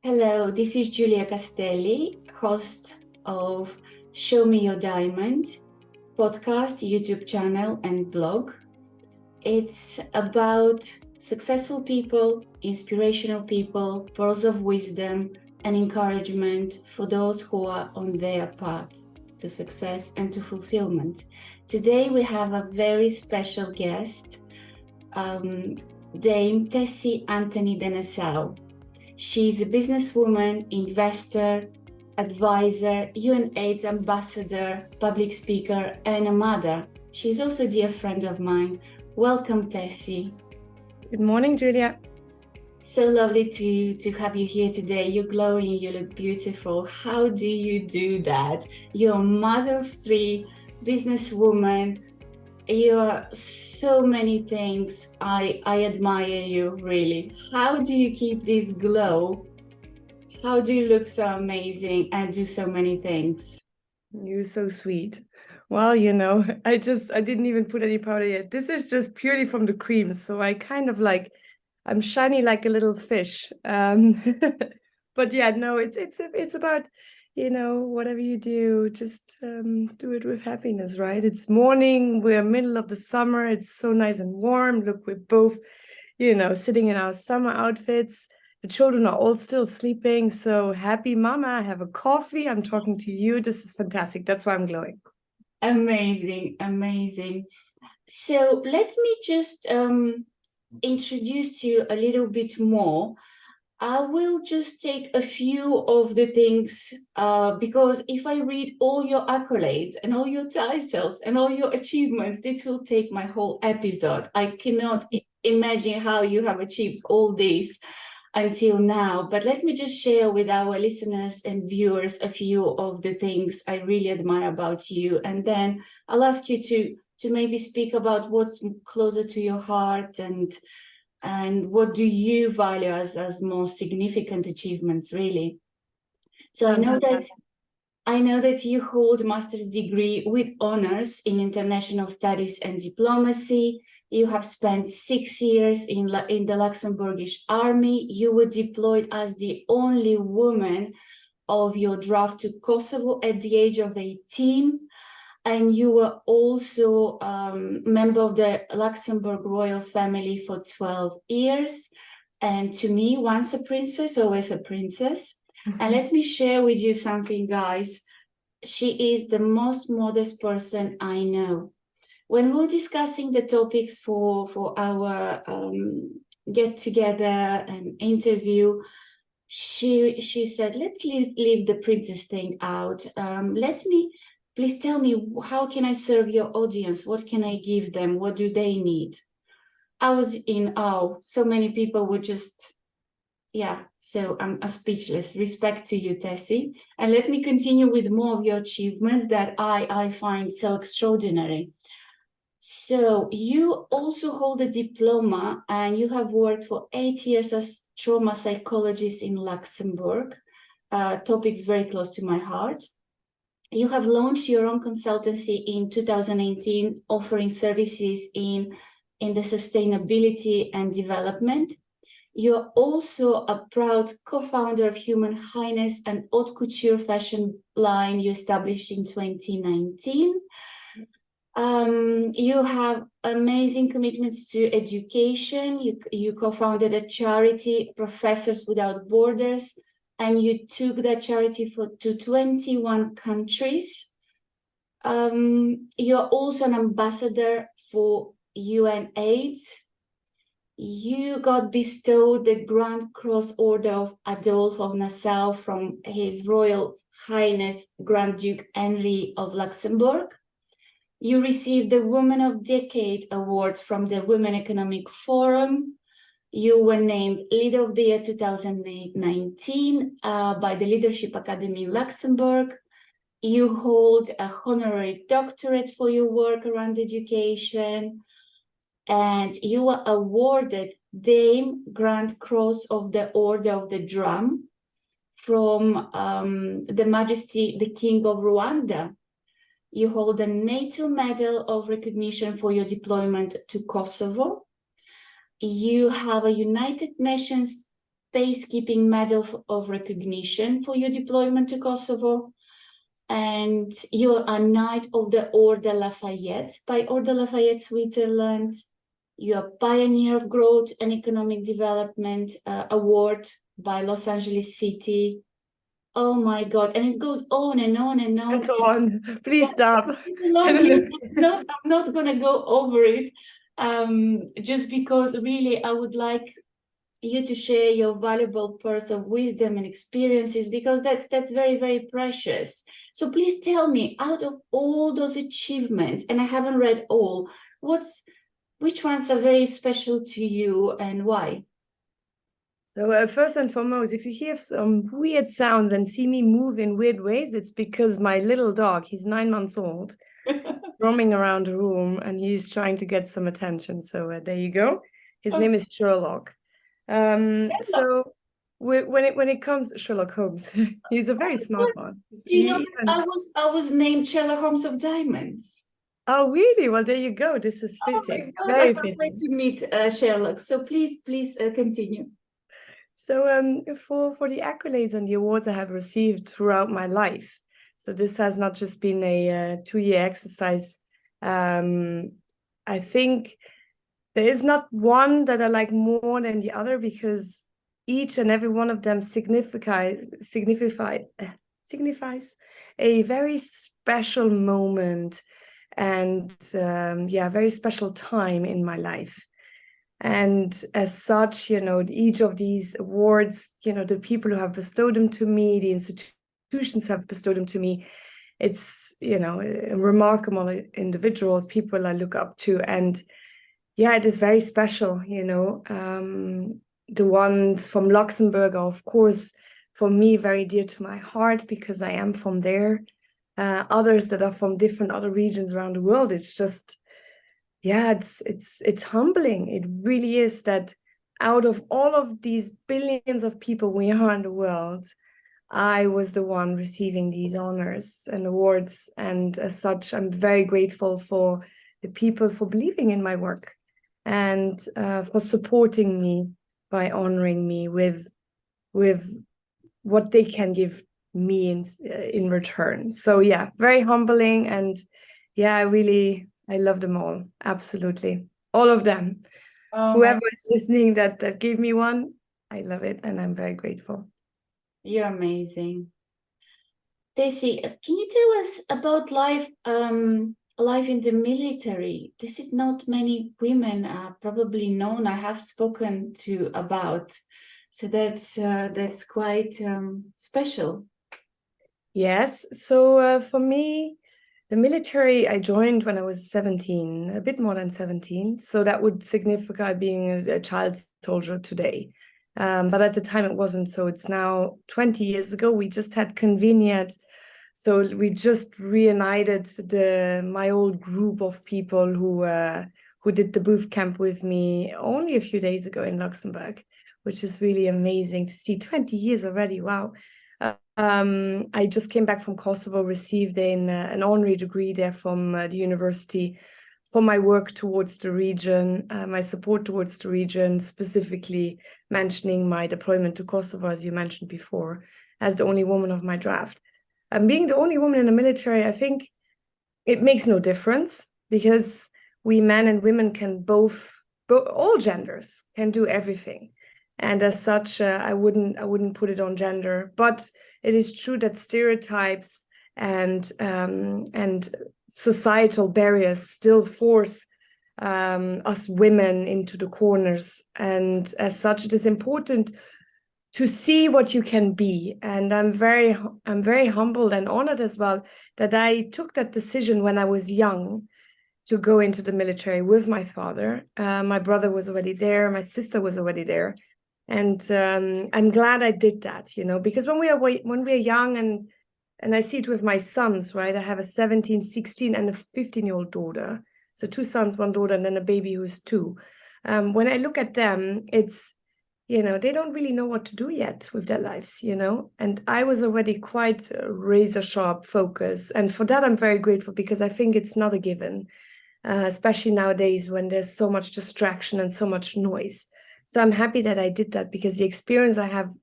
Hello, this is Giulia Castelli, host of Show Me Your Diamond podcast, YouTube channel, and blog. It's about successful people, inspirational people, pearls of wisdom, and encouragement for those who are on their path to success and to fulfillment. Today, we have a very special guest, Dame Tessy Antony de Nassau. She's a businesswoman, investor, advisor, UNAIDS ambassador, public speaker, and a mother. She's also a dear friend of mine. Welcome, Tessy. Good morning, Julia. So lovely to have you here today. You're glowing, you look beautiful. How do you do that? You're a mother of three, businesswoman. You're so many things. I admire you, really. How do you keep this glow? How do you look so amazing and do so many things? You're so sweet. Well, I didn't even put any powder yet. This is just purely from the cream. So I'm shiny like a little fish. But yeah, no, it's about, whatever you do, just do it with happiness, right? It's morning, we're middle of the summer. It's so nice and warm. Look, we're both, sitting in our summer outfits. The children are all still sleeping. So happy mama, I have a coffee. I'm talking to you. This is fantastic. That's why I'm glowing. Amazing, amazing. So let me just introduce you a little bit more. I will just take a few of the things because if I read all your accolades and all your titles and all your achievements, this will take my whole episode. I cannot imagine how you have achieved all this until now. But let me just share with our listeners and viewers a few of the things I really admire about you. And then I'll ask you to maybe speak about what's closer to your heart and what do you value as most significant achievements, really. So I know that you hold a master's degree with honors in international studies and diplomacy. You have spent 6 years in the Luxembourgish army. You were deployed as the only woman of your draft to Kosovo at the age of 18. And you were also member of the Luxembourg royal family for 12 years. And to me, once a princess, always a princess. And let me share with you something, guys. She is the most modest person I know. When we're discussing the topics for our get together and interview, she said, let's leave the princess thing out. Please tell me, how can I serve your audience? What can I give them? What do they need? I was in awe. So many people would just, yeah, so I'm speechless. Respect to you, Tessy. And let me continue with more of your achievements that I find so extraordinary. So you also hold a diploma and you have worked for 8 years as trauma psychologist in Luxembourg. Topics very close to my heart. You have launched your own consultancy in 2018, offering services in the sustainability and development. You're also a proud co-founder of Human Highness and haute couture fashion line you established in 2019. You have amazing commitments to education. You co-founded a charity, Professors Without Borders, and you took that charity to 21 countries. You're also an ambassador for UNAIDS. You got bestowed the Grand Cross Order of Adolphe of Nassau from His Royal Highness Grand Duke Henry of Luxembourg. You received the Woman of Decade Award from the Women Economic Forum. You were named Leader of the Year 2019 by the Leadership Academy in Luxembourg. You hold a honorary doctorate for your work around education. And you were awarded Dame Grand Cross of the Order of the Drum from the Majesty, the King of Rwanda. You hold a NATO Medal of Recognition for your deployment to Kosovo. You have a United Nations Peacekeeping Medal of Recognition for your deployment to Kosovo. And you're a Knight of the Order Lafayette by Order Lafayette, Switzerland. You're a Pioneer of Growth and Economic Development Award by Los Angeles City. Oh my God. And it goes on and on and on. And so on. Please stop. I'm not going to go over it just because really I would like you to share your valuable pearls of wisdom and experiences, because that's very, very precious. So please tell me, out of all those achievements, and I haven't read all, which ones are very special to you and why? So first and foremost, if you hear some weird sounds and see me move in weird ways, it's because my little dog, he's 9 months old, roaming around the room, and he's trying to get some attention. So there you go. His name is Sherlock. So when it comes Sherlock Holmes, he's a very smart one. Do you know that I was named Sherlock Holmes of Diamonds? Oh, really? Well, there you go. This is fitting. Oh my God, I can't wait to meet Sherlock. So please continue. So for the accolades and the awards I have received throughout my life, so this has not just been a 2-year exercise. I think there is not one that I like more than the other, because each and every one of them signifies a very special moment and very special time in my life. And as such, each of these awards, the people who have bestowed them to me, the institutions who have bestowed them to me, it's, remarkable individuals, people I look up to. And yeah, it is very special, the ones from Luxembourg are, of course, for me, very dear to my heart, because I am from there. Others that are from different other regions around the world, it's just, it's humbling. It really is, that out of all of these billions of people we are in the world, I was the one receiving these honors and awards. And as such, I'm very grateful for the people for believing in my work and for supporting me by honoring me with what they can give me in return. So yeah, very humbling. And yeah, I love them all. Absolutely. All of them. Whoever is listening that gave me one, I love it. And I'm very grateful. You're amazing. Tessy, can you tell us about life in the military? This is not many women are probably known, I have spoken to about. So that's quite special. Yes. So for me, the military, I joined when I was 17, a bit more than 17. So that would signify being a child soldier today. But at the time it wasn't. So it's now 20 years ago. We just had convenient. So we just reunited my old group of people who did the boot camp with me only a few days ago in Luxembourg, which is really amazing to see. 20 years already. Wow. I just came back from Kosovo, received an honorary degree there from the university for my work towards the region, my support towards the region, specifically mentioning my deployment to Kosovo, as you mentioned before, as the only woman of my draft. And being the only woman in the military, I think it makes no difference, because we men and women can both all genders can do everything. And as such, I wouldn't put it on gender, but it is true that stereotypes and societal barriers still force us women into the corners. And as such, it is important to see what you can be. And I'm very humbled and honored as well that I took that decision when I was young to go into the military with my father. My brother was already there, my sister was already there. And I'm glad I did that, because when we are young, and I see it with my sons, right? I have a 17, 16 and a 15-year-old daughter. So 2 sons, 1 daughter, and then a baby who's 2. When I look at them, it's, they don't really know what to do yet with their lives, and I was already quite razor sharp focus. And for that, I'm very grateful, because I think it's not a given, especially nowadays when there's so much distraction and so much noise. So I'm happy that I did that, because the experience I have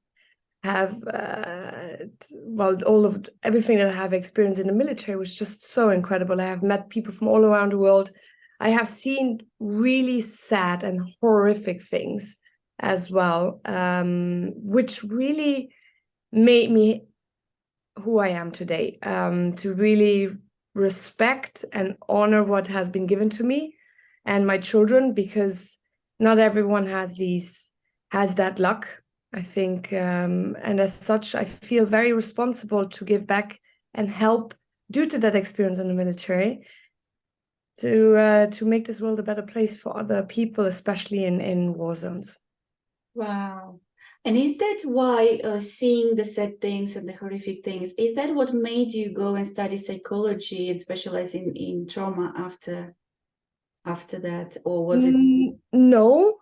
well, all of everything that I have experienced in the military was just so incredible. I have met people from all around the world. I have seen really sad and horrific things as well, which really made me who I am today, to really respect and honor what has been given to me and my children, because not everyone has that luck, I think. And as such, I feel very responsible to give back and help, due to that experience in the military, to make this world a better place for other people, especially in war zones. Wow. And is that why seeing the sad things and the horrific things, is that what made you go and study psychology and specialize in trauma after that? Or was it? No,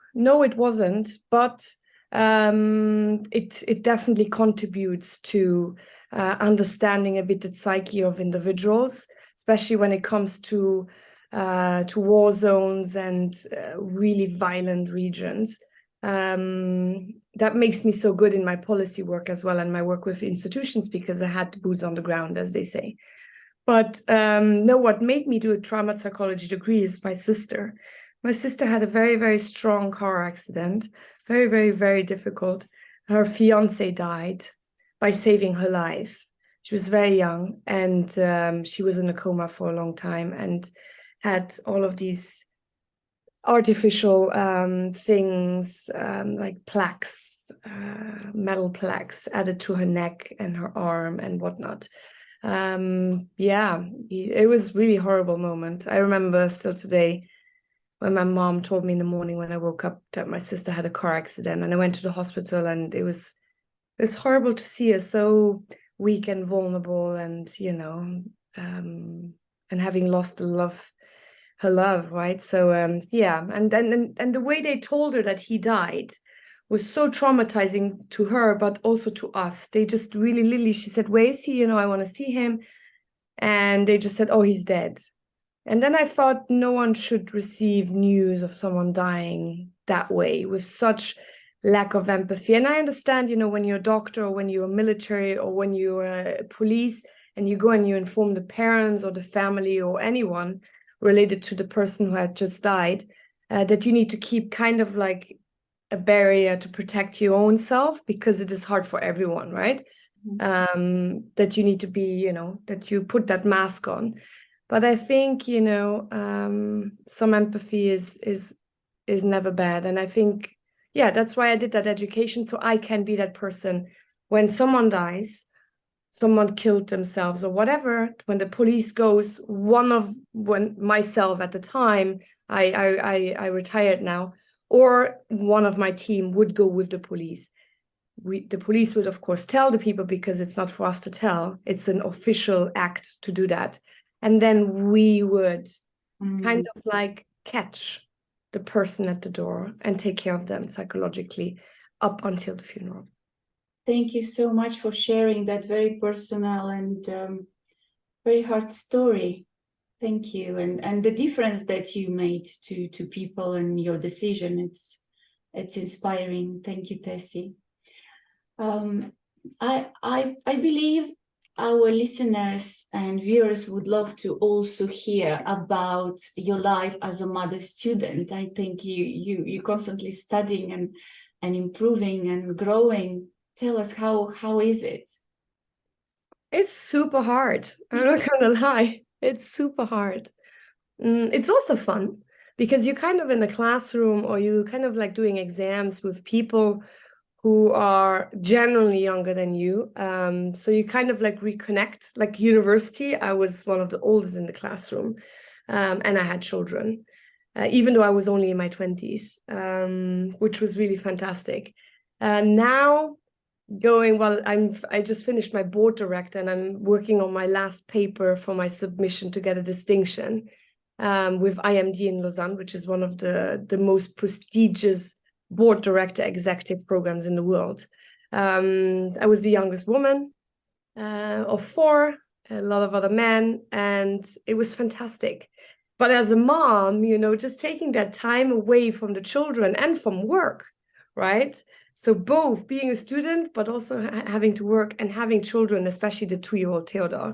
it wasn't. But it definitely contributes to understanding a bit the psyche of individuals, especially when it comes to war zones and really violent regions. That makes me so good in my policy work as well, and my work with institutions, because I had boots on the ground, as they say. But no, what made me do a trauma psychology degree is my sister. My sister had a very, very strong car accident, very, very, very difficult. Her fiance died by saving her life. She was very young, and she was in a coma for a long time and had all of these artificial things, like plaques, metal plaques added to her neck and her arm and whatnot. Yeah, it was really horrible moment. I remember still today when my mom told me in the morning when I woke up that my sister had a car accident, and I went to the hospital, and it's horrible to see her so weak and vulnerable, and and having lost her love, right? So yeah, and the way they told her that he died was so traumatizing to her, but also to us. They just really, Lily, she said, "Where is he? I want to see him." And they just said, "Oh, he's dead." And then I thought, no one should receive news of someone dying that way, with such lack of empathy. And I understand, when you're a doctor, or when you're military, or when you're police, and you go and you inform the parents or the family or anyone related to the person who had just died, that you need to keep kind of like a barrier to protect your own self, because it is hard for everyone, right? That you need to be, that you put that mask on. But I think, some empathy is never bad. And I think, yeah, that's why I did that education, so I can be that person when someone dies, someone killed themselves or whatever, when the police goes, when myself at the time, I retired now, or one of my team would go with the police. The police would, of course, tell the people, because it's not for us to tell. It's an official act to do that. And then we would kind of like catch the person at the door and take care of them psychologically up until the funeral. Thank you so much for sharing that very personal and very hard story. Thank you. And the difference that you made to people and your decision, it's inspiring. Thank you, Tessy. I believe our listeners and viewers would love to also hear about your life as a mother student. I think you constantly studying and improving and growing. Tell us how is it? It's super hard. I'm not gonna lie. It's super hard. It's also fun, because you're kind of in a classroom, or you kind of like doing exams with people who are generally younger than you. So you kind of like reconnect. Like university, I was one of the oldest in the classroom, and I had children, even though I was only in my 20s, which was really fantastic. Now, I just finished my board director, and I'm working on my last paper for my submission to get a distinction with IMD in Lausanne, which is one of the most prestigious board director executive programs in the world. I was the youngest woman of 4, a lot of other men, and it was fantastic. But as a mom, just taking that time away from the children and from work, right? So both being a student, but also having to work and having children, especially the 2-year-old Theodore,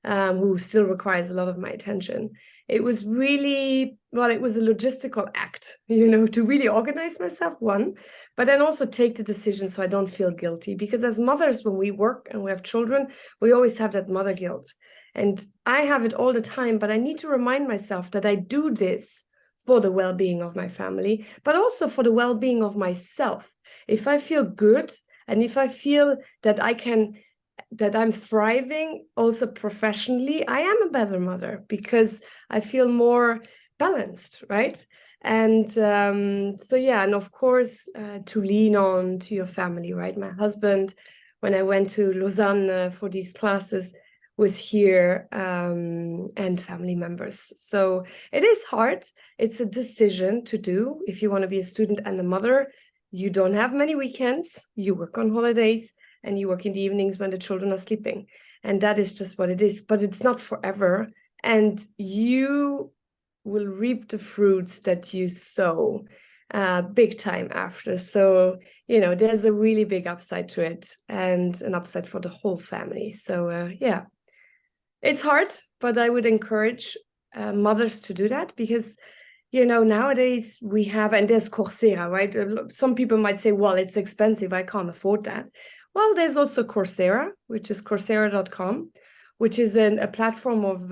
who still requires a lot of my attention. It was really, well, it was a logistical act, to really organize myself, one, but then also take the decision so I don't feel guilty. Because as mothers, when we work and we have children, we always have that mother guilt. And I have it all the time, but I need to remind myself that I do this for the well-being of my family, but also for the well-being of myself. If I feel good and if I feel that I'm thriving also professionally, I am a better mother because I feel more balanced, right? And so, yeah, and of course, to lean on to your family, right? My husband, when I went to Lausanne for these classes, was here, and family members. So it is hard. It's a decision to do if you want to be a student and a mother. You don't have many weekends. You work on holidays and you work in the evenings when the children are sleeping. And that is just what it is. But it's not forever. And you will reap the fruits that you sow big time after. So, there's a really big upside to it and an upside for the whole family. So, yeah. It's hard, but I would encourage mothers to do that because, nowadays we have, and there's Coursera, right? Some people might say, well, it's expensive. I can't afford that. Well, there's also Coursera, which is coursera.com, which is a platform of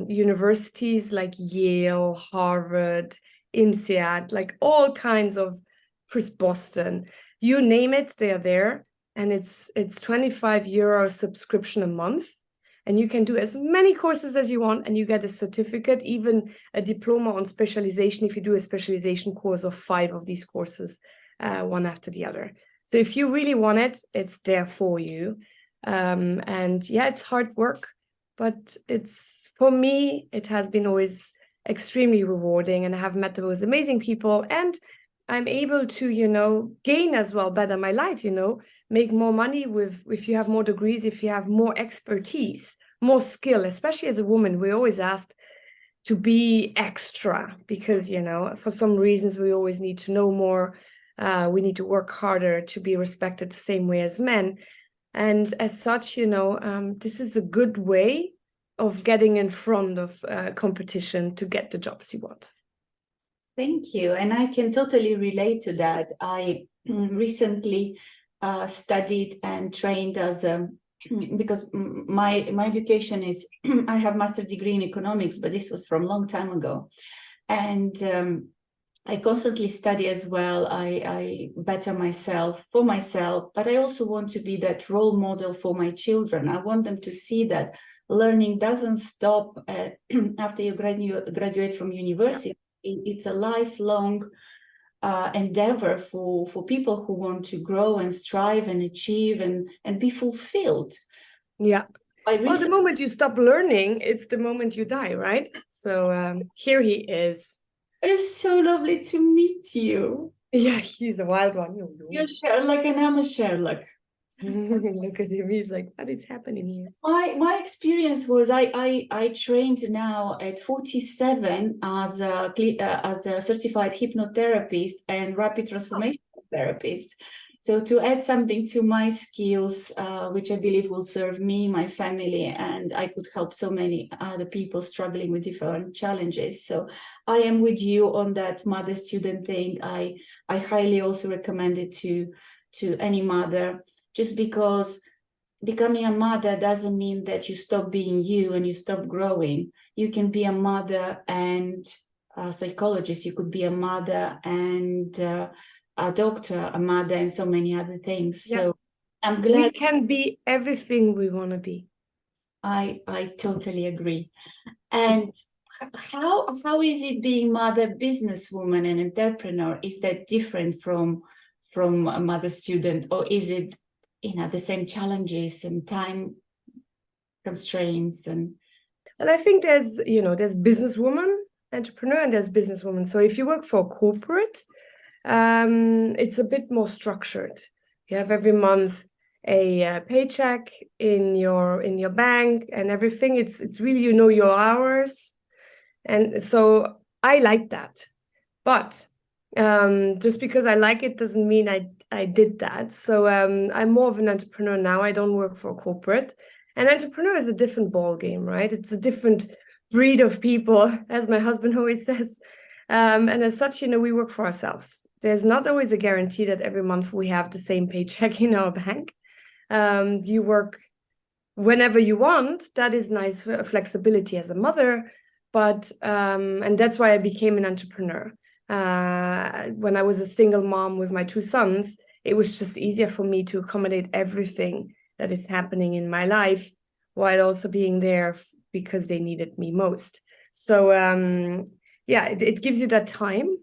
universities like Yale, Harvard, INSEAD, like all kinds of Chris Boston. You name it, they are there. And it's €25 subscription a month. And you can do as many courses as you want, and you get a certificate, even a diploma on specialization if you do a specialization course of 5 of these courses, one after the other. So if you really want it, it's there for you. And yeah, it's hard work, but for me, it has been always extremely rewarding, and I have met the most amazing people, and I'm able to, gain as well better my life, make more money if you have more degrees, if you have more expertise, more skill, especially as a woman. We're always asked to be extra because, for some reasons, we always need to know more. We need to work harder to be respected the same way as men. And as such, this is a good way of getting in front of competition to get the jobs you want. Thank you. And I can totally relate to that. I recently studied and trained as because my education is, I have master's degree in economics, but this was from a long time ago. And I constantly study as well. I better myself for myself, but I also want to be that role model for my children. I want them to see that learning doesn't stop after you graduate from university. Yeah. It's a lifelong endeavor for people who want to grow and strive and achieve and be fulfilled. Yeah. Well, the moment you stop learning, it's the moment you die, right? So here he is. It's so lovely to meet you. Yeah, he's a wild one. You're Sherlock and I'm a Sherlock. Look at him. He's like, what is happening here? My experience was I trained now at 47 as a certified hypnotherapist and rapid transformation therapist. So to add something to my skills, which I believe will serve me, my family, and I could help so many other people struggling with different challenges. So I am with you on that mother-student thing. I highly also recommend it to any mother, just because becoming a mother doesn't mean that you stop being you and you stop growing. You can be a mother and a psychologist. You could be a mother and a doctor, a mother, and so many other things. Yeah. So I'm glad we can be everything we want to be. I totally agree. And how is it being mother, businesswoman, and entrepreneur? Is that different from a mother student, or is it the same challenges and time constraints? And I think there's businesswoman, entrepreneur, and there's businesswoman. So if you work for a corporate, it's a bit more structured. You have every month a paycheck in your bank and everything. It's really, your hours. And so I like that. But Just because I like it doesn't mean I did that. So I'm more of an entrepreneur now. I don't work for a corporate. An entrepreneur is a different ball game, right? It's a different breed of people, as my husband always says. And as such, we work for ourselves. There's not always a guarantee that every month we have the same paycheck in our bank. You work whenever you want. That is nice flexibility as a mother. But and that's why I became an entrepreneur. When I was a single mom with my 2 sons, it was just easier for me to accommodate everything that is happening in my life while also being there because they needed me most. So it gives you that time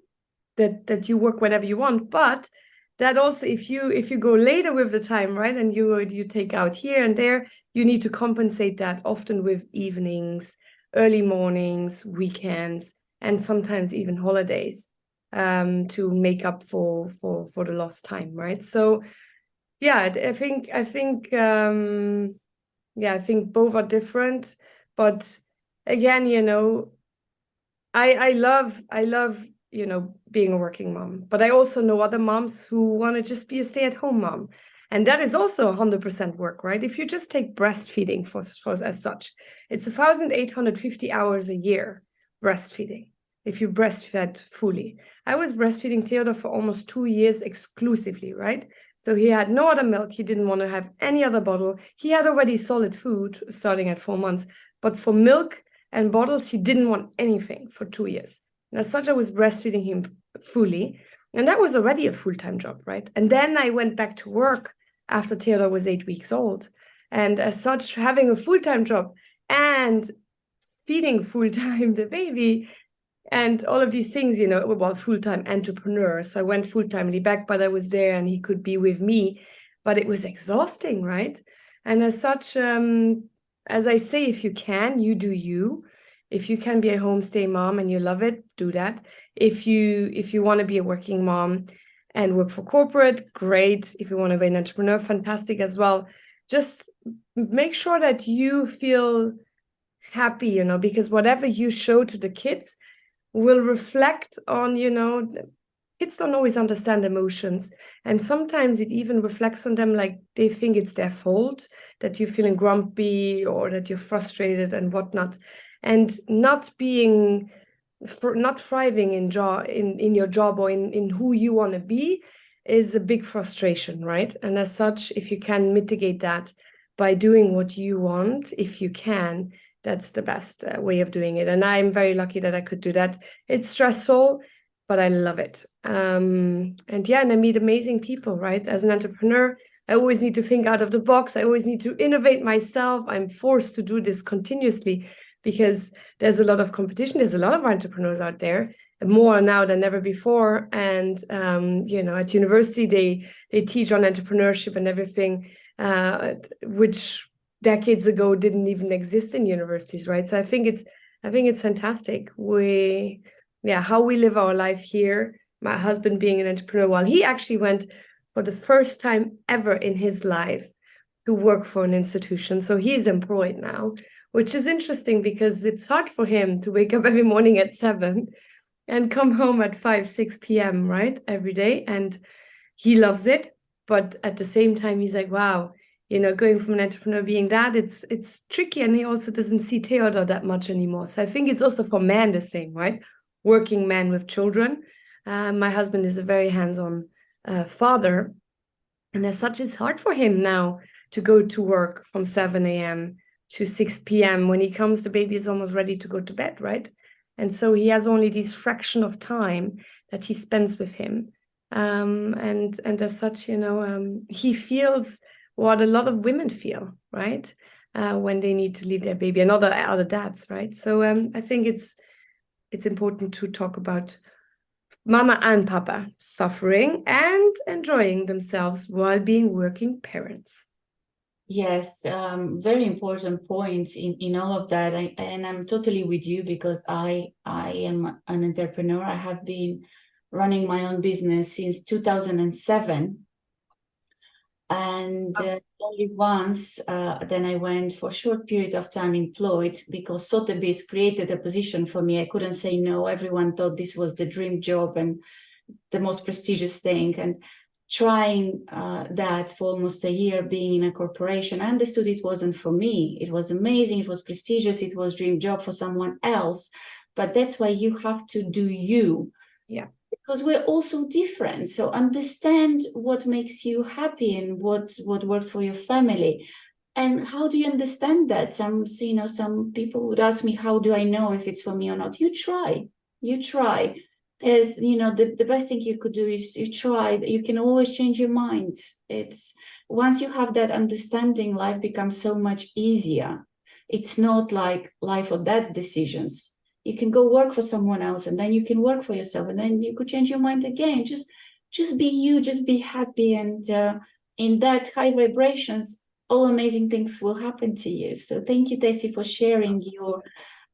that you work whenever you want, but that also if you go later with the time, right, and you take out here and there, you need to compensate that often with evenings, early mornings, weekends, and sometimes even holidays, to make up for the lost time, right? So I think both are different, but again, I love being a working mom, but I also know other moms who want to just be a stay-at-home mom, and that is also 100% work, right? If you just take breastfeeding for as such, it's 1,850 hours a year breastfeeding. If you breastfed fully, I was breastfeeding Theodore for almost 2 years exclusively, right? So he had no other milk. He didn't want to have any other bottle. He had already solid food starting at 4 months, but for milk and bottles, he didn't want anything for 2 years. And as such, I was breastfeeding him fully. And that was already a full-time job, right? And then I went back to work after Theodore was 8 weeks old. And as such, having a full-time job and feeding full-time the baby and all of these things, well, full-time entrepreneur. So I went full-timely back, but I was there and he could be with me. But it was exhausting, right? And as such, as I say, if you can, you do you. If you can be a homestay mom and you love it, do that. If you want to be a working mom and work for corporate, great. If you want to be an entrepreneur, fantastic as well. Just make sure that you feel happy, because whatever you show to the kids will reflect on, kids don't always understand emotions. And sometimes it even reflects on them like they think it's their fault that you're feeling grumpy or that you're frustrated and whatnot. And not thriving in your job or in who you want to be is a big frustration, right? And as such, if you can mitigate that by doing what you want, if you can, that's the best way of doing it. And I'm very lucky that I could do that. It's stressful, but I love it. And I meet amazing people, right? As an entrepreneur, I always need to think out of the box. I always need to innovate myself. I'm forced to do this continuously because there's a lot of competition. There's a lot of entrepreneurs out there, more now than ever before. And, at university, they teach on entrepreneurship and everything, which decades ago didn't even exist in universities, right? So I think it's fantastic. How we live our life here. My husband being an entrepreneur, while he actually went for the first time ever in his life to work for an institution. So he's employed now, which is interesting because it's hard for him to wake up every morning at 7 and come home at 5, 6 p.m., right? Every day. And he loves it. But at the same time, he's like, wow, going from an entrepreneur being that, it's tricky. And he also doesn't see Theodore that much anymore. So I think it's also for men the same, right? Working men with children. My husband is a very hands-on father. And as such, it's hard for him now to go to work from 7 a.m. to 6 p.m. When he comes, the baby is almost ready to go to bed, right? And so he has only this fraction of time that he spends with him. And as such, he feels what a lot of women feel, right? When they need to leave their baby, and other dads, right? So I think it's important to talk about mama and papa suffering and enjoying themselves while being working parents. Yes, very important points in all of that. And I'm totally with you because I am an entrepreneur. I have been running my own business since 2007. And only once, then I went for a short period of time employed because Sotheby's created a position for me. I couldn't say no. Everyone thought this was the dream job. And the most prestigious thing. And trying that for almost a year, being in a corporation, I understood it wasn't for me. It was amazing, it was prestigious, it was dream job for someone else. But that's why you have to do you. Yeah. Because we're also different. So understand what makes you happy and what works for your family. And how do you understand that? Some people would ask me, how do I know if it's for me or not? You try. There's, the best thing you could do is you try. You can always change your mind. It's once you have that understanding, life becomes so much easier. It's not like life or death decisions. You can go work for someone else, and then you can work for yourself, and then you could change your mind again. Just be you, just be happy, and in that high vibrations, all amazing things will happen to you. So thank you, Tessy, for sharing your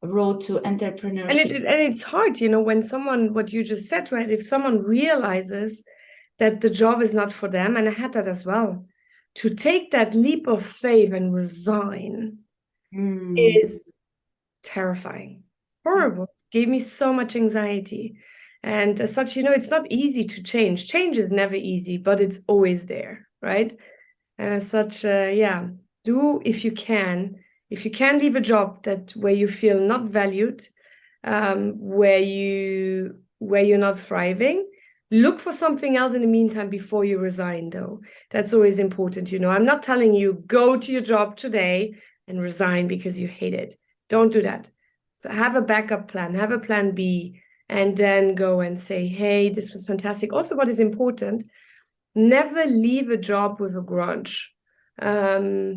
road to entrepreneurship. And it's hard, when someone, what you just said, right? If someone realizes that the job is not for them, and I had that as well, to take that leap of faith and resign is terrifying, horrible, gave me so much anxiety. And as such, it's not easy to change. Change is never easy, but it's always there, right? And as such, do if you can. If you can leave a job where you feel not valued, where you're not thriving, look for something else in the meantime before you resign, though. That's always important. I'm not telling you go to your job today and resign because you hate it. Don't do that. Have a backup plan, have a plan B, and then go and say, hey, this was fantastic. Also, what is important, never leave a job with a grudge. I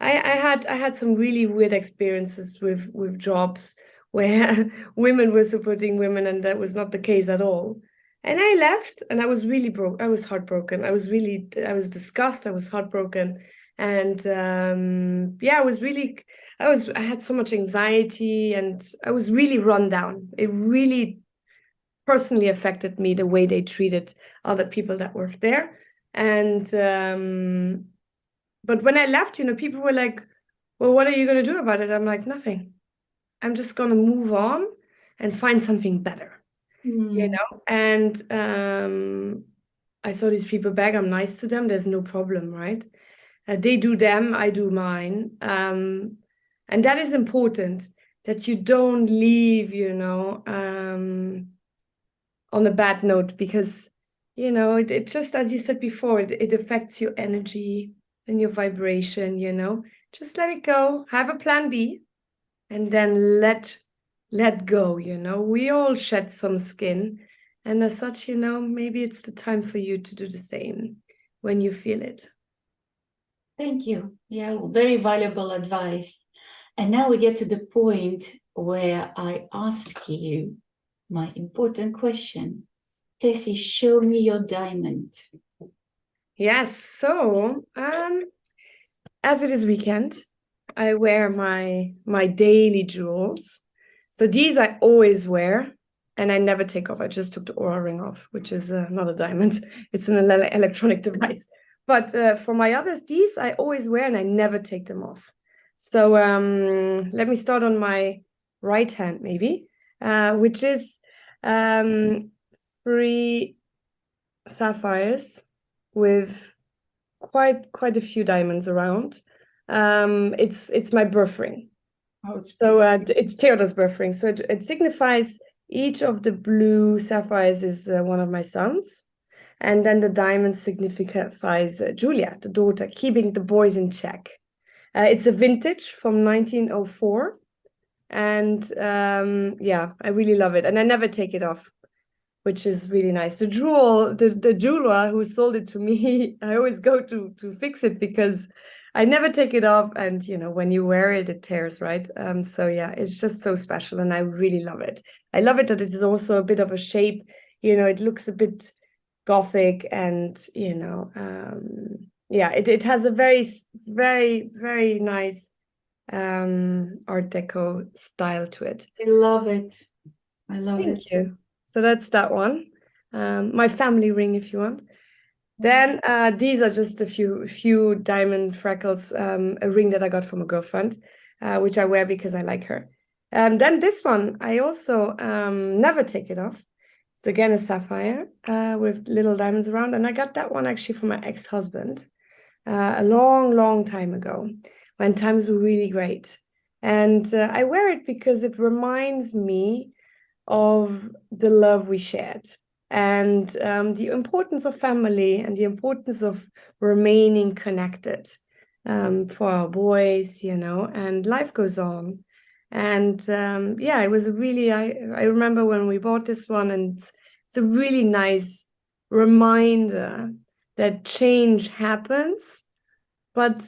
had some really weird experiences with jobs where women were supporting women, and that was not the case at all. And I left, and I was really broke. I was heartbroken. I was disgusted. I was heartbroken. And I had so much anxiety, and I was really run down. It really personally affected me, the way they treated other people that worked there. And but when I left, people were like, well, what are you going to do about it? I'm like, nothing. I'm just going to move on and find something better, And I saw these people back. I'm nice to them. There's no problem, right? They do them, I do mine. And that is important, that you don't leave, on a bad note, because, it just, as you said before, it affects your energy and your vibration, just let it go, have a plan B, and then let go, we all shed some skin, and as such, maybe it's the time for you to do the same when you feel it. Thank you. Yeah, very valuable advice. And now we get to the point where I ask you my important question. Tessy, show me your diamond. Yes, so as it is weekend, I wear my daily jewels. So these I always wear, and I never take off. I just took the Aura ring off, which is not a diamond. It's an electronic device. But for my others, these I always wear, and I never take them off. So let me start on my right hand, maybe, which is 3 sapphires with quite a few diamonds around. It's my birth ring. Oh, so it's Theodore's birth ring. So it signifies each of the blue sapphires is one of my sons. And then the diamond signifies Julia, the daughter, keeping the boys in check. It's a vintage from 1904. And I really love it. And I never take it off, which is really nice. The jeweler who sold it to me, I always go to fix it because I never take it off. And, when you wear it, it tears, right? So yeah, it's just so special. And I really love it. I love it that it is also a bit of a shape, it looks a bit Gothic, and it has a very, very, very nice Art Deco style to it. I love it. Thank you. So that's that one. My family ring, if you want. Then these are just a few diamond freckles, a ring that I got from a girlfriend, which I wear because I like her. Then this one, I also never take it off. It's again a sapphire with little diamonds around. And I got that one actually from my ex-husband a long, long time ago when times were really great. And I wear it because it reminds me of the love we shared and the importance of family and the importance of remaining connected for our boys, you know, and life goes on. And yeah, it was really, I remember when we bought this one, and it's a really nice reminder that change happens, but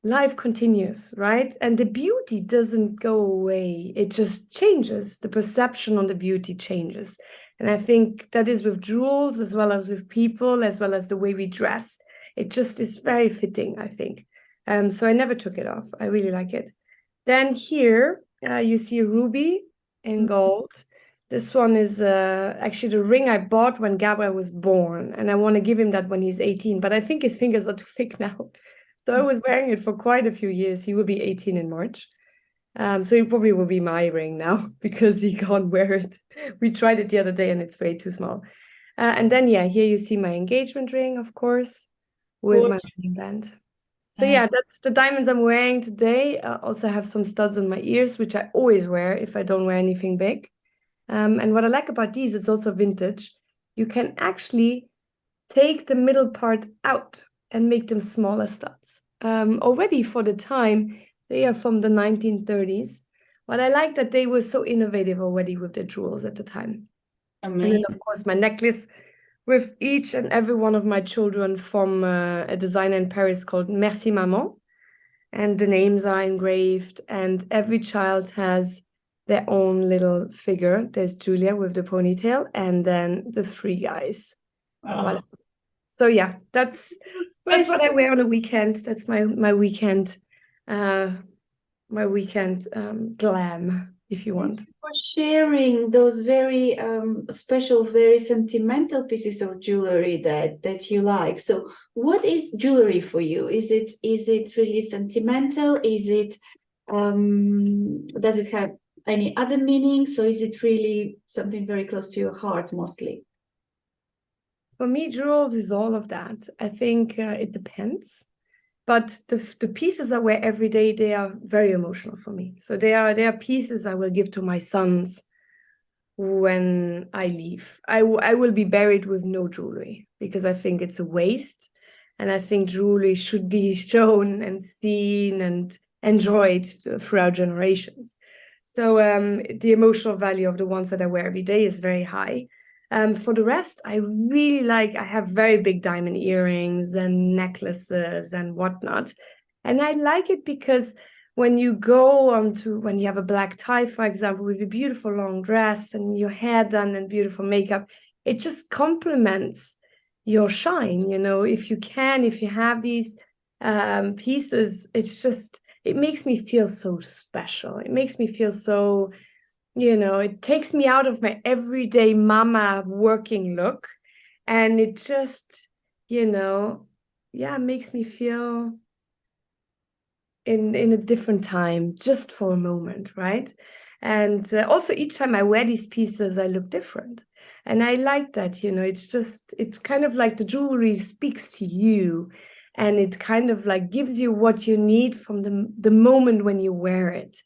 life continues, right? And the beauty doesn't go away. It just changes. The perception on the beauty changes. And I think that is with jewels as well as with people, as well as the way we dress. It just is very fitting, I think. So I never took it off. I really like it. Then here you see a ruby in gold. This one is actually the ring I bought when Gabriel was born. And I want to give him that when he's 18. But I think his fingers are too thick now. So I was wearing it for quite a few years. He will be 18 in March. So it probably will be my ring now because he can't wear it. We tried it the other day and it's way too small. And then, yeah, here you see my engagement ring, of course, with my wedding band. So yeah, that's the diamonds I'm wearing today. I also have some studs on my ears, which I always wear if I don't wear anything big. And what I like about these, it's also vintage. You can actually take the middle part out and make them smaller studs. Already for the time, they are from the 1930s. But I like that they were so innovative already with the jewels at the time. Amazing. And then, of course, my necklace with each and every one of my children from a designer in Paris called Merci Maman. And the names are engraved, and every child has their own little figure. There's Julia with the ponytail, and then the three guys. Oh. So yeah, that's what I wear on a weekend. That's my weekend glam, if you want. Thank you for sharing those very special, very sentimental pieces of jewelry that you like. So what is jewelry for you? Is it really sentimental? Is it does it have any other meaning? So is it really something very close to your heart mostly? For me, jewels is all of that. I think it depends. But the pieces I wear every day, they are very emotional for me. So they are pieces I will give to my sons when I leave. I will be buried with no jewelry because I think it's a waste. And I think jewelry should be shown and seen and enjoyed throughout generations. So the emotional value of the ones that I wear every day is very high. For the rest, I really like, I have very big diamond earrings and necklaces and whatnot. And I like it because when you go on to, when you have a black tie, for example, with a beautiful long dress and your hair done and beautiful makeup, it just complements your shine, you know, if you have these pieces, it's just, it makes me feel so special. It makes me feel so, you know, it takes me out of my everyday mama working look. And it just, you know, yeah, makes me feel in a different time just for a moment, right? And also each time I wear these pieces, I look different. And I like that, you know, it's kind of like the jewelry speaks to you and it kind of like gives you what you need from the moment when you wear it.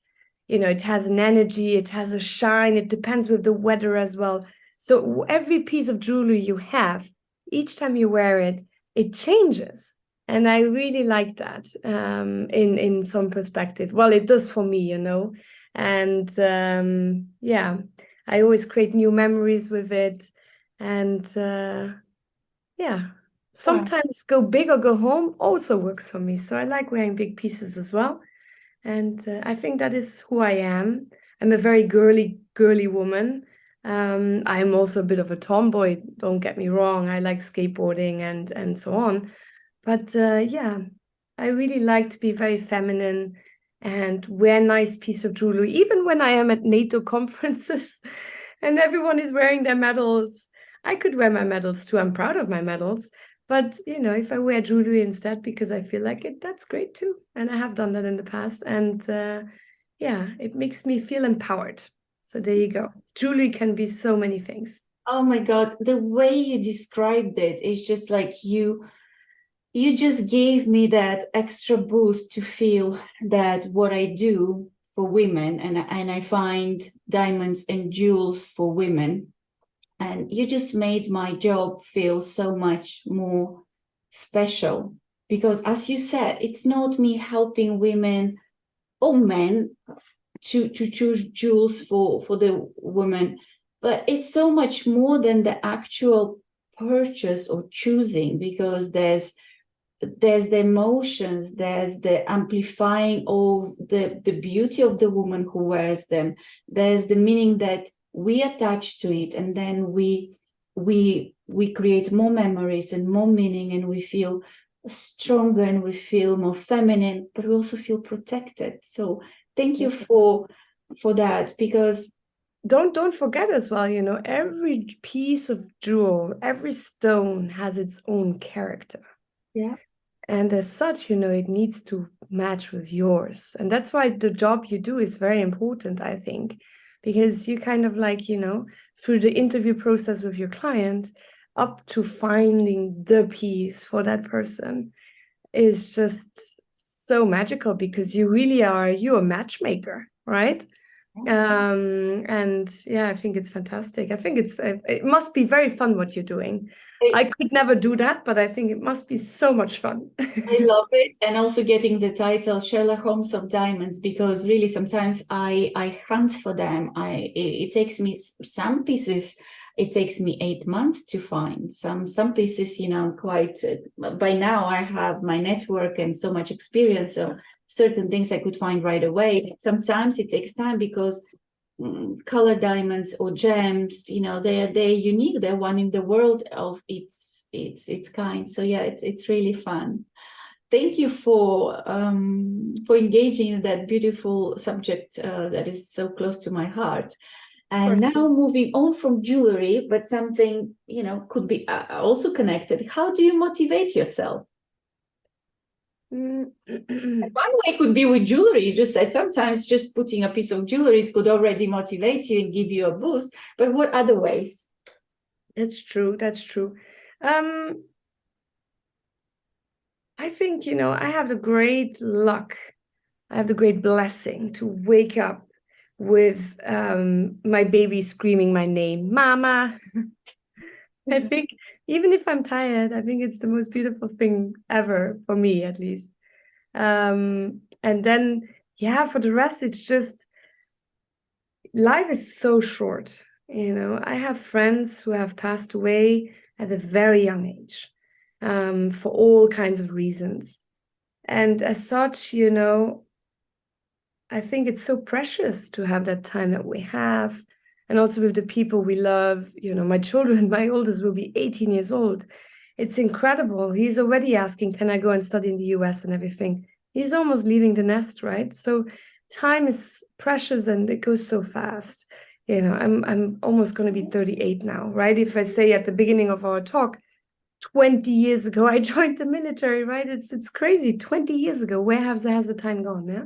You know, it has an energy, it has a shine, it depends with the weather as well. So every piece of jewelry you have, each time you wear it, it changes. And I really like that in some perspective. Well, it does for me, you know. And yeah, I always create new memories with it. And yeah, sometimes go big or go home also works for me. So I like wearing big pieces as well. And I think that is who I am. I'm a very girly woman. I'm also a bit of a tomboy, don't get me wrong. I like skateboarding and so on. But yeah, I really like to be very feminine and wear nice piece of jewelry, even when I am at NATO conferences and everyone is wearing their medals. I could wear my medals too. I'm proud of my medals. But, you know, if I wear jewelry instead because I feel like it, that's great too. And I have done that in the past. And yeah, it makes me feel empowered. So there you go. Jewelry can be so many things. Oh my God, the way you described it is just like you just gave me that extra boost to feel that what I do for women, and I find diamonds and jewels for women, and you just made my job feel so much more special, because as you said, it's not me helping women or men to choose jewels for the woman, but it's so much more than the actual purchase or choosing, because there's the emotions, there's the amplifying of the beauty of the woman who wears them, there's the meaning that we attach to it, and then we create more memories and more meaning, and we feel stronger and we feel more feminine, but we also feel protected. So thank you for that, because Don't forget as well, you know, every piece of jewel, every stone has its own character. yeah. And as such, you know, it needs to match with yours. And that's why the job you do is very important, I think, because you kind of like, you know, through the interview process with your client up to finding the piece for that person is just so magical, because you really are, you're a matchmaker, right? And yeah, I think it's fantastic. I think it must be very fun what you're doing. I could never do that, but I think it must be so much fun. I love it. And also getting the title Sherlock Holmes of Diamonds, because really sometimes I hunt for them. It takes me some pieces, it takes me 8 months to find some pieces, you know, quite by now I have my network and so much experience. So certain things I could find right away. Sometimes it takes time because color diamonds or gems, you know, they're unique. They're one in the world of its kind. So yeah, it's really fun. Thank you for engaging in that beautiful subject that is so close to my heart. And now moving on from jewelry, but something, you know, could be also connected. How do you motivate yourself? One way could be with jewelry. You just said sometimes just putting a piece of jewelry, it could already motivate you and give you a boost. But what other ways? That's true. That's true. I think, you know, I have the great luck, I have the great blessing to wake up with my baby screaming my name, Mama. I think even if I'm tired, I think it's the most beautiful thing ever, for me at least. And then, yeah, for the rest, it's just life is so short. You know, I have friends who have passed away at a very young age, for all kinds of reasons. And as such, you know, I think it's so precious to have that time that we have. And also with the people we love, you know, my children, my oldest will be 18 years old. It's incredible. He's already asking, can I go and study in the US and everything? He's almost leaving the nest, right? So time is precious and it goes so fast. You know, I'm almost going to be 38 now, right? If I say at the beginning of our talk, 20 years ago, I joined the military, right? It's crazy. 20 years ago, where has the time gone? Yeah.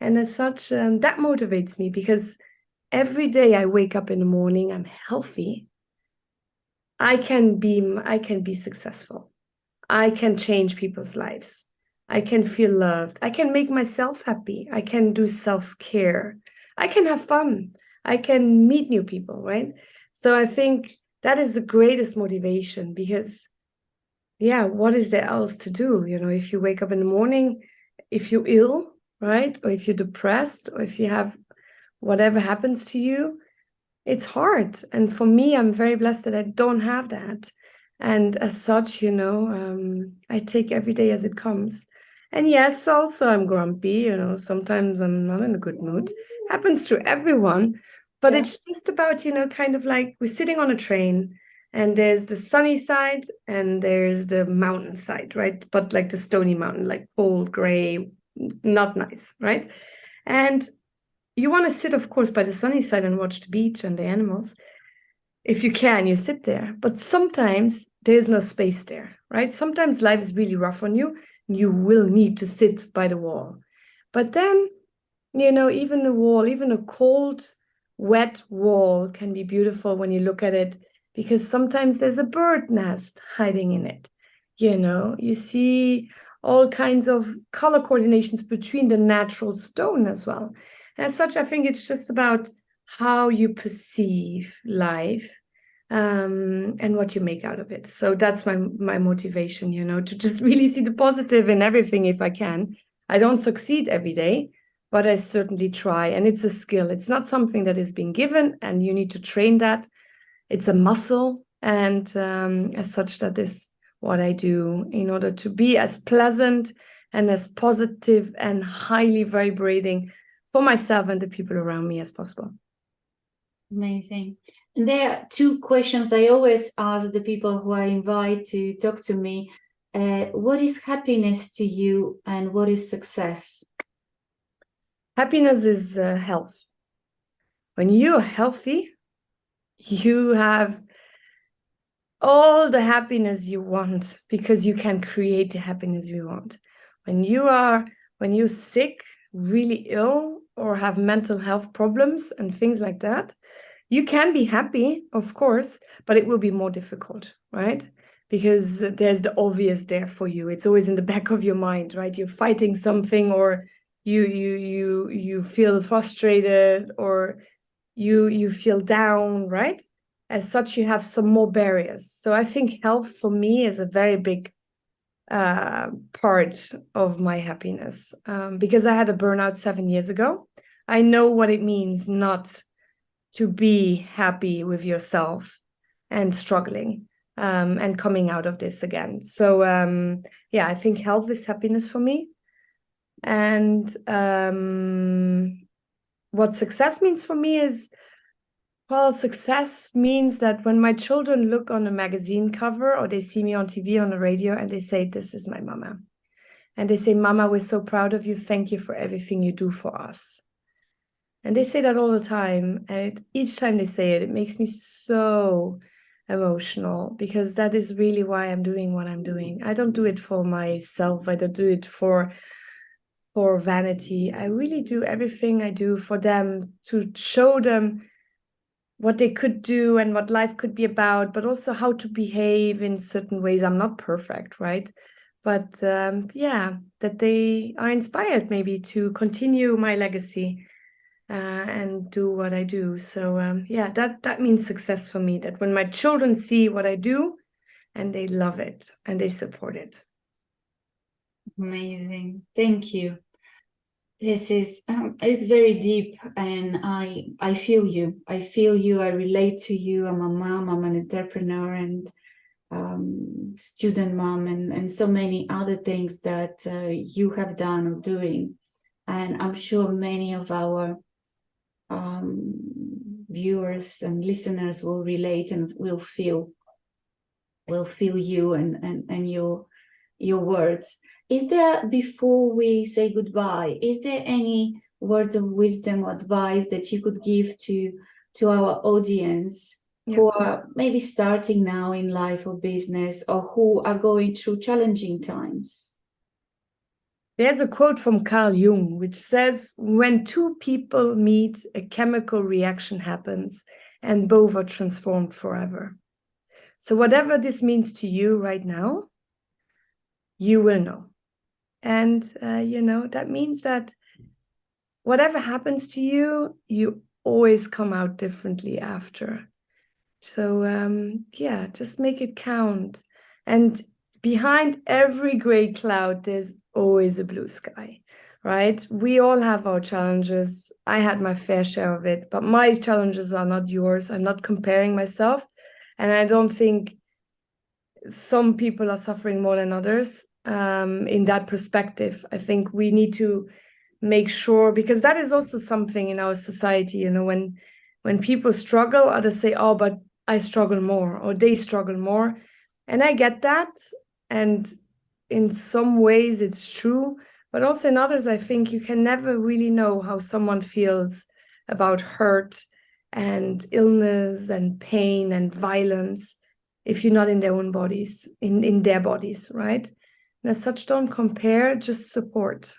And as such, that motivates me, because every day I wake up in the morning, I'm healthy. I can be successful. I can change people's lives. I can feel loved. I can make myself happy. I can do self-care. I can have fun. I can meet new people, right? So I think that is the greatest motivation, because yeah, what is there else to do? You know, if you wake up in the morning, if you're ill, right? Or if you're depressed, or if you have whatever happens to you, it's hard. And for me, I'm very blessed that I don't have that. And as such, you know, I take every day as it comes. And yes, also I'm grumpy, you know, sometimes I'm not in a good mood. Happens to everyone. But it's just about, you know, kind of like we're sitting on a train and there's the sunny side and there's the mountain side, right? But like the stony mountain, like cold, gray, not nice, right? And you want to sit, of course, by the sunny side and watch the beach and the animals. If you can, you sit there. But sometimes there's no space there, right? Sometimes life is really rough on you. You will need to sit by the wall. But then, you know, even the wall, even a cold, wet wall can be beautiful when you look at it, because sometimes there's a bird nest hiding in it. You see all kinds of color coordinations between the natural stone as well. And as such, I think it's just about how you perceive life, and what you make out of it. So that's my motivation, to just really see the positive in everything if I can. I don't succeed every day, but I certainly try. And it's a skill. It's not something that is being given, and you need to train that. It's a muscle. And as such, that is what I do in order to be as pleasant and as positive and highly vibrating for myself and the people around me as possible. Amazing. And there are two questions I always ask the people who I invite to talk to me. What is happiness to you, and what is success? Happiness is health. When you're healthy, you have all the happiness you want, because you can create the happiness you want. When you're sick, really ill, or have mental health problems and things like that, you can be happy, of course, but it will be more difficult, right? Because there's the obvious there for you. It's always in the back of your mind, right? You're fighting something, or you feel frustrated, or you feel down, right? As such, you have some more barriers. So I think health for me is a very big part of my happiness, because I had a burnout 7 years ago. I know what it means not to be happy with yourself and struggling, and coming out of this again. So yeah, I think health is happiness for me. And what success means for me is, well, success means that when my children look on a magazine cover, or they see me on TV, on the radio, and they say, "This is my mama." And they say, "Mama, we're so proud of you. Thank you for everything you do for us." And they say that all the time. And each time they say it, it makes me so emotional, because that is really why I'm doing what I'm doing. I don't do it for myself. I don't do it for vanity. I really do everything I do for them, to show them what they could do and what life could be about, but also how to behave in certain ways. I'm not perfect, right? But yeah, that they are inspired maybe to continue my legacy, and do what I do. So yeah, that means success for me, that when my children see what I do and they love it and they support it. Amazing. Thank you. This is it's very deep, and I feel you. I relate to you. I'm a mom, I'm an entrepreneur, and student mom, and so many other things that you have done or doing. And I'm sure many of our viewers and listeners will relate and will feel you and your words. Is there, before we say goodbye, is there any words of wisdom or advice that you could give to our audience who are maybe starting now in life or business, or who are going through challenging times? There's a quote from Carl Jung, which says, "When two people meet, a chemical reaction happens, and both are transformed forever." So whatever this means to you right now, you will know. And, that means that whatever happens to you, you always come out differently after. So, yeah, just make it count. And behind every gray cloud, there's always a blue sky, right? We all have our challenges. I had my fair share of it, but my challenges are not yours. I'm not comparing myself. And I don't think some people are suffering more than others. In that perspective, I think we need to make sure, because that is also something in our society, when people struggle, others say, "Oh, but I struggle more," or "they struggle more." And I get that. And in some ways it's true, but also in others, I think you can never really know how someone feels about hurt and illness and pain and violence if you're not in their own bodies, in their bodies, right? And as such, don't compare, just support.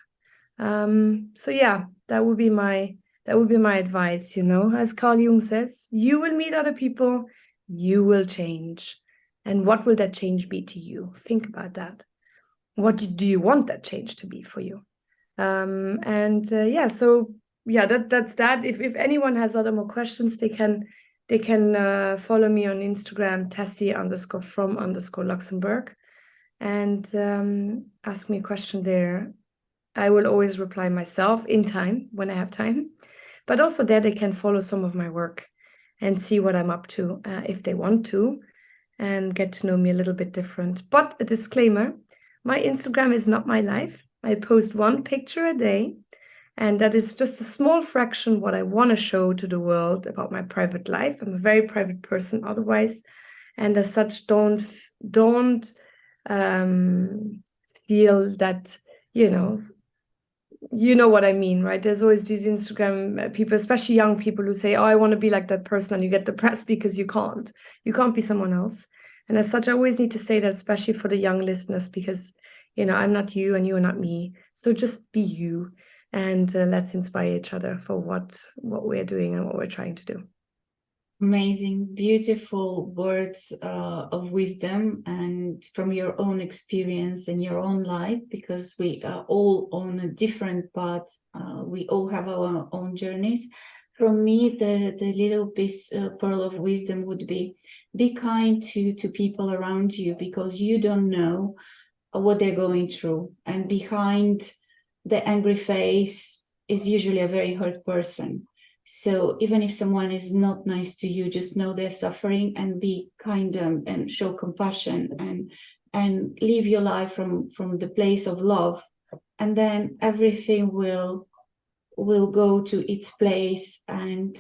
So yeah, that would be my advice, as Carl Jung says. You will meet other people, you will change. And what will that change be to you? Think about that. What do you want that change to be for you? That's that. If anyone has other more questions, they can follow me on Instagram, Tessy_from_Luxembourg, and ask me a question there. I will always reply myself in time when I have time, but also there they can follow some of my work and see what I'm up to if they want to, and get to know me a little bit different. But a disclaimer, my Instagram is not my life. I post one picture a day, and that is just a small fraction what I want to show to the world about my private life. I'm a very private person otherwise, and as such, don't feel that, you know what I mean, right? There's always these Instagram people, especially young people, who say, oh, I want to be like that person, and you get depressed because you can't be someone else. And as such, I always need to say that, especially for the young listeners, because, I'm not you and you are not me. So just be you, and let's inspire each other for what we're doing and what we're trying to do. Amazing, beautiful words of wisdom, and from your own experience and your own life, because we are all on a different path. We all have our own journeys. From me, the little piece, pearl of wisdom would be kind to people around you, because you don't know what they're going through. And behind the angry face is usually a very hurt person. So even if someone is not nice to you, just know they're suffering, and be kind and show compassion, and live your life from the place of love, and then everything will go to its place. And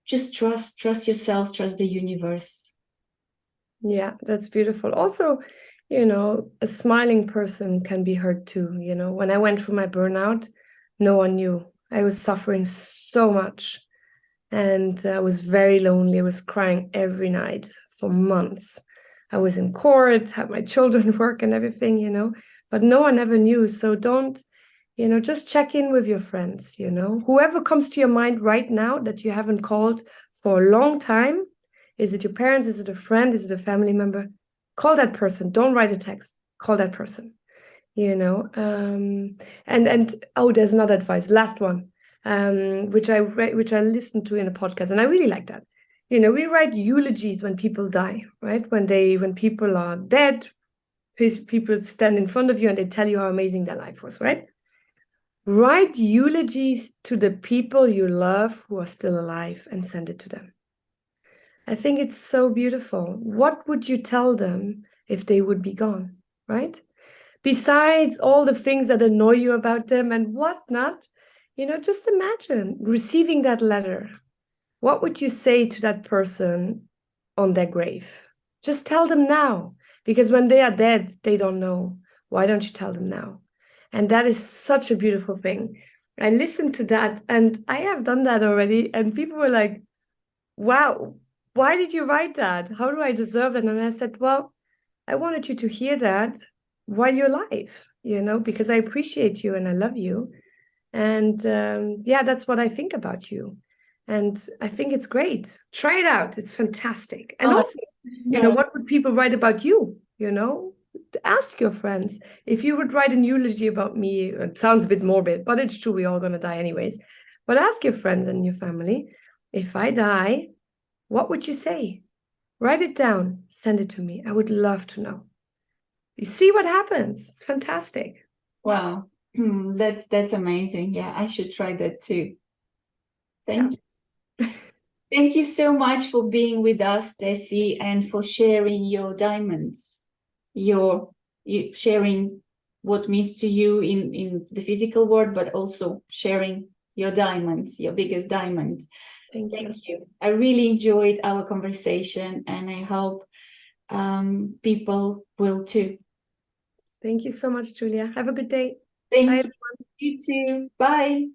just trust yourself, trust the universe. Yeah, that's beautiful. Also, a smiling person can be hurt too. When I went through my burnout, no one knew. I was suffering so much, and I was very lonely. I was crying every night for months. I was in court, had my children work and everything, but no one ever knew. So don't, just check in with your friends, whoever comes to your mind right now that you haven't called for a long time. Is it your parents? Is it a friend? Is it a family member? Call that person. Don't write a text. Call that person. And there's another advice, last one, which I listened to in a podcast, and I really like that. We write eulogies when people die, right? When people are dead, people stand in front of you and they tell you how amazing their life was, right? Write eulogies to the people you love who are still alive and send it to them. I think it's so beautiful. What would you tell them if they would be gone, right? Besides all the things that annoy you about them and whatnot, just imagine receiving that letter. What would you say to that person on their grave? Just tell them now, because when they are dead, they don't know. Why don't you tell them now? And that is such a beautiful thing. I listened to that, and I have done that already, and people were like, wow, why did you write that? How do I deserve it? And I said, well, I wanted you to hear that while you're alive, because I appreciate you and I love you. And that's what I think about you. And I think it's great. Try it out. It's fantastic. And also, what would people write about you? Ask your friends. If you would write an eulogy about me, it sounds a bit morbid, but it's true. We're all going to die anyways. But ask your friends and your family, if I die, what would you say? Write it down. Send it to me. I would love to know. You see what happens. It's fantastic. Wow. That's amazing. Yeah, I should try that too. Thank you. Thank you so much for being with us, Tessy, and for sharing your diamonds. You sharing what means to you in the physical world, but also sharing your diamonds, your biggest diamond. Thank you. I really enjoyed our conversation, and I hope people will too. Thank you so much, Julia. Have a good day. Thank you. You too. Bye.